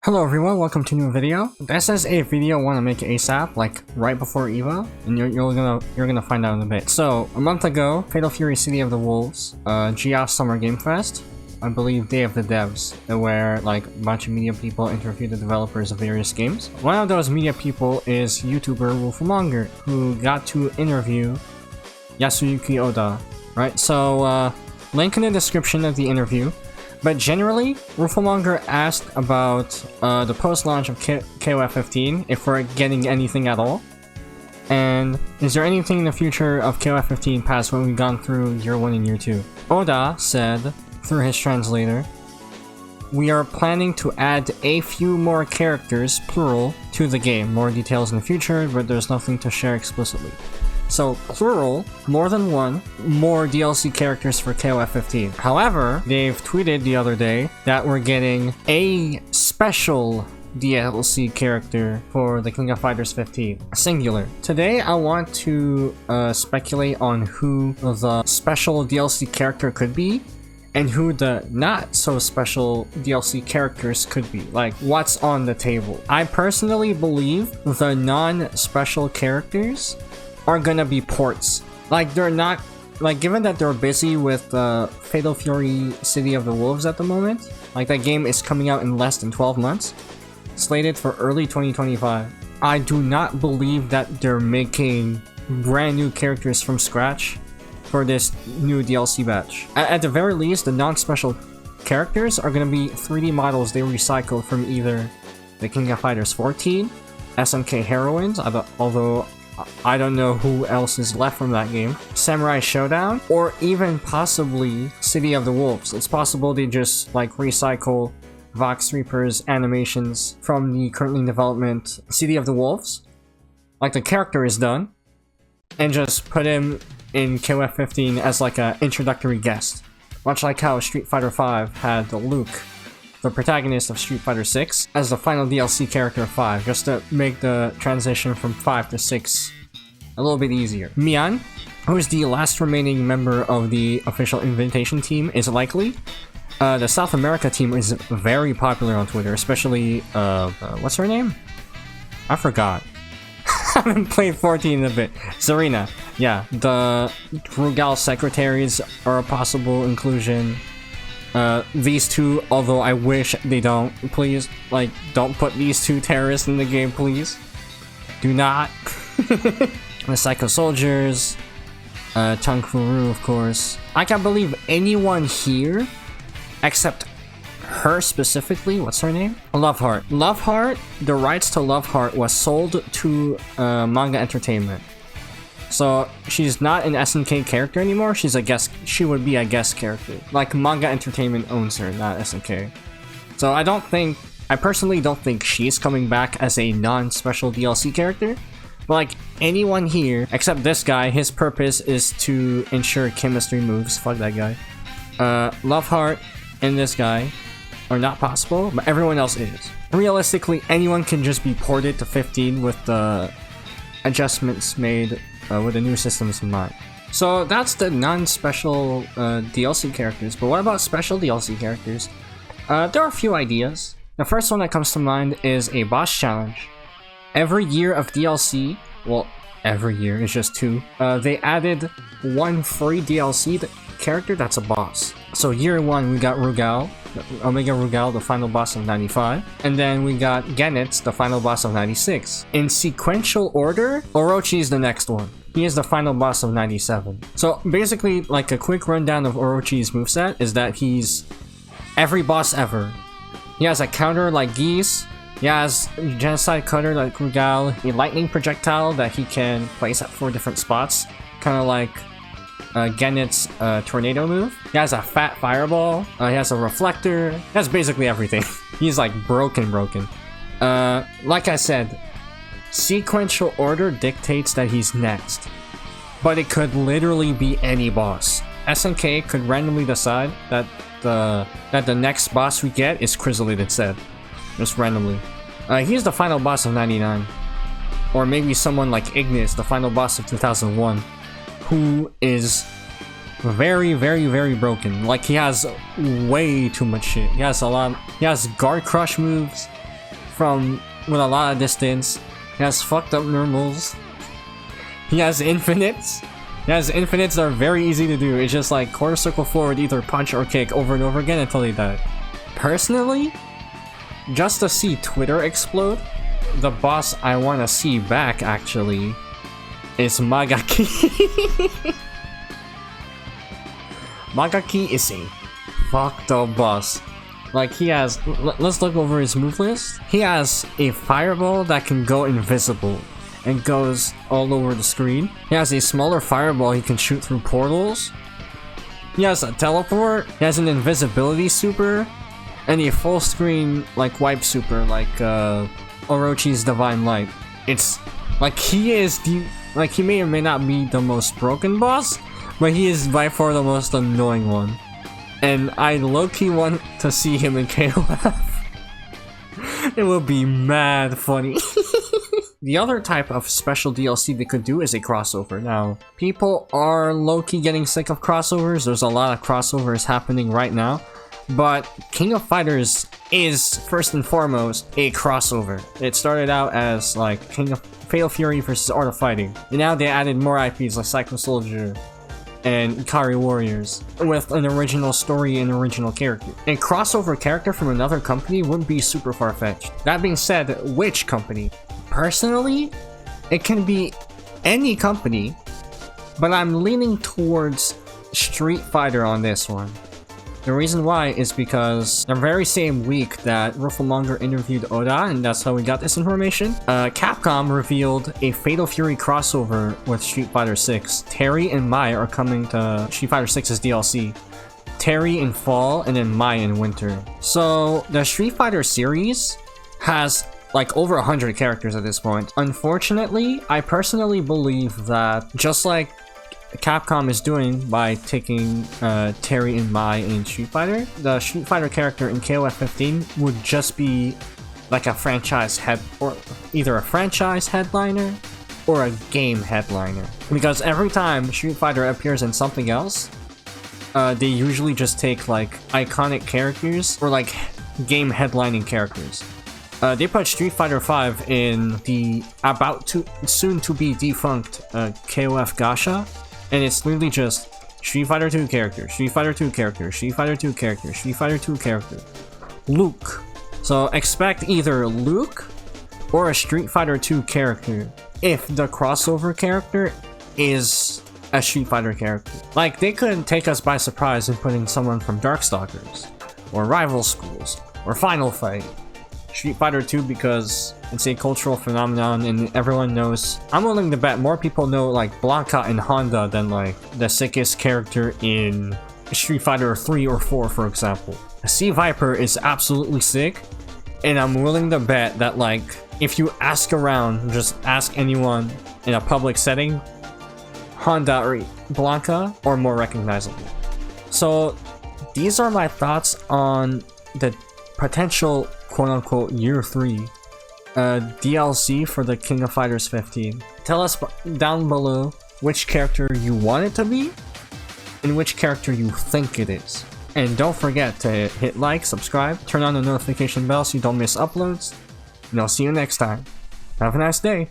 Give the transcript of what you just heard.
Hello everyone, welcome to a new video. This is a video I want to make ASAP, like right before EVO, and you're gonna find out in a bit. So a month ago, Fatal Fury City of the Wolves, GIA Summer Game Fest, I believe Day of the Devs, where like a bunch of media people interview the developers of various games. One of those media people is YouTuber Wolfmonger, who got to interview Yasuyuki Oda, right? So link in the description of the interview. But generally, Wolfmonger asked about the post-launch of KOF 15, if we're getting anything at all. And is there anything in the future of KOF 15 past what we've gone through year 1 and year 2? Oda said, through his translator, "We are planning to add a few more characters, plural, to the game. More details in the future, but there's nothing to share explicitly." So, plural, more than one, more DLC characters for KOF 15. However, they've tweeted the other day that we're getting a special DLC character for the King of Fighters 15. Singular. Today, I want to speculate on who the special DLC character could be, and who the not so special DLC characters could be. Like, what's on the table. I personally believe the non-special characters are gonna be ports. Like, they're not, like, given that they're busy with Fatal Fury City of the Wolves at the moment, like that game is coming out in less than 12 months, slated for early 2025. I do not believe that they're making brand new characters from scratch for this new DLC batch. At the very least, the non-special characters are gonna be 3D models they recycled from either the King of Fighters 14, SNK Heroines, although I don't know who else is left from that game, Samurai Showdown, or even possibly City of the Wolves. It's possible they just like recycle Vox Reaper's animations from the currently in development City of the Wolves, like the character is done, and just put him in KOF 15 as like an introductory guest. Much like how Street Fighter V had Luke, the protagonist of Street Fighter 6, as the final DLC character of 5, just to make the transition from 5 to 6 a little bit easier. Mian, who is the last remaining member of the official invitation team, is likely. The South America team is very popular on Twitter, especially, what's her name? I forgot. I haven't played 14 in a bit. Zarina. Yeah, the Rugal secretaries are a possible inclusion. These two, although I wish they don't, please, like, don't put these two terrorists in the game, please. Do not. The Psycho Soldiers, Tung Fu, of course. I can't believe anyone here, except her specifically, what's her name? Loveheart. Loveheart, the rights to Loveheart was sold to Manga Entertainment. So she's not an SNK character anymore, she's a guest, she would be a guest character. Like, Manga Entertainment owns her, not SNK. So I personally don't think she's coming back as a non-special DLC character. But like, anyone here, except this guy, his purpose is to ensure chemistry moves, fuck that guy. Loveheart and this guy are not possible, but everyone else is. Realistically, anyone can just be ported to 15 with the adjustments made with the new systems in mind. So that's the non-special DLC characters, but what about special DLC characters? There are a few ideas. The first one that comes to mind is a boss challenge. Every year of DLC, well, every year, it's just 2, they added one free DLC character that's a boss. So year 1 we got Rugal, Omega Rugal, the final boss of 95, and then we got Genitz, the final boss of 96. In sequential order, Orochi is the next one. He is the final boss of 97. So basically, like, a quick rundown of Orochi's moveset is that he's every boss ever. He has a counter like Geese, he has Genocide Cutter like Rugal, a lightning projectile that he can place at 4 different spots, kind of like Genit's tornado move. He has a fat fireball, he has a reflector, he has basically everything. He's like broken. Like I said, sequential order dictates that he's next, but it could literally be any boss. SNK could randomly decide that the next boss we get is Chrysalid instead, just randomly. He's the final boss of 99, or maybe someone like Ignis, the final boss of 2001, who is very broken. Like, he has way too much shit. He has guard crush moves, from with a lot of distance. He has fucked up normals. He has infinites. He has infinites that are very easy to do. It's just like quarter circle forward, either punch or kick over and over again until they die. Personally, just to see Twitter explode, the boss I want to see back actually is Magaki. Magaki is a fucked up boss. Like he has, let's look over his move list. He has a fireball that can go invisible and goes all over the screen. He has a smaller fireball he can shoot through portals. He has a teleport. He has an invisibility super. And a full screen like wipe super like Orochi's Divine Light. It's like he is the, like he may or may not be the most broken boss, but he is by far the most annoying one. And I low-key want to see him in KOF. It will be mad funny. The other type of special DLC they could do is a crossover. Now, people are low-key getting sick of crossovers. There's a lot of crossovers happening right now. But King of Fighters is, first and foremost, a crossover. It started out as like King of Fatal Fury versus Art of Fighting. And now they added more IPs like Psycho Soldier and Ikari Warriors with an original story and original character. A crossover character from another company wouldn't be super far-fetched. That being said, which company? Personally, it can be any company, but I'm leaning towards Street Fighter on this one. The reason why is because the very same week that Rufflemonger interviewed Oda, and that's how we got this information, Capcom revealed a Fatal Fury crossover with Street Fighter 6. Terry and Mai are coming to Street Fighter 6's DLC. Terry in fall and then Mai in winter. So the Street Fighter series has like over 100 characters at this point. Unfortunately, I personally believe that just like Capcom is doing by taking Terry and Mai in Street Fighter, the Street Fighter character in KOF 15 would just be like a franchise head, or either a franchise headliner or a game headliner. Because every time Street Fighter appears in something else, they usually just take like iconic characters or like game headlining characters. They put Street Fighter 5 in the soon to be defunct KOF Gacha. And it's literally just Street Fighter 2 character, Street Fighter 2 character, Street Fighter 2 character, Street Fighter 2 character, Luke. So expect either Luke or a Street Fighter 2 character if the crossover character is a Street Fighter character. Like, they couldn't take us by surprise in putting someone from Darkstalkers, or Rival Schools, or Final Fight. Street Fighter 2 because it's a cultural phenomenon and everyone knows. I'm willing to bet more people know like Blanka and Honda than like the sickest character in Street Fighter 3 or 4, for example. Sea Viper is absolutely sick, and I'm willing to bet that like if you ask around, just ask anyone in a public setting, Honda or Blanka are more recognizable. So these are my thoughts on the potential quote-unquote year 3 DLC for the King of Fighters 15. Tell us down below which character you want it to be and which character you think it is. And don't forget to hit like, subscribe, turn on the notification bell so you don't miss uploads, and I'll see you next time. Have a nice day.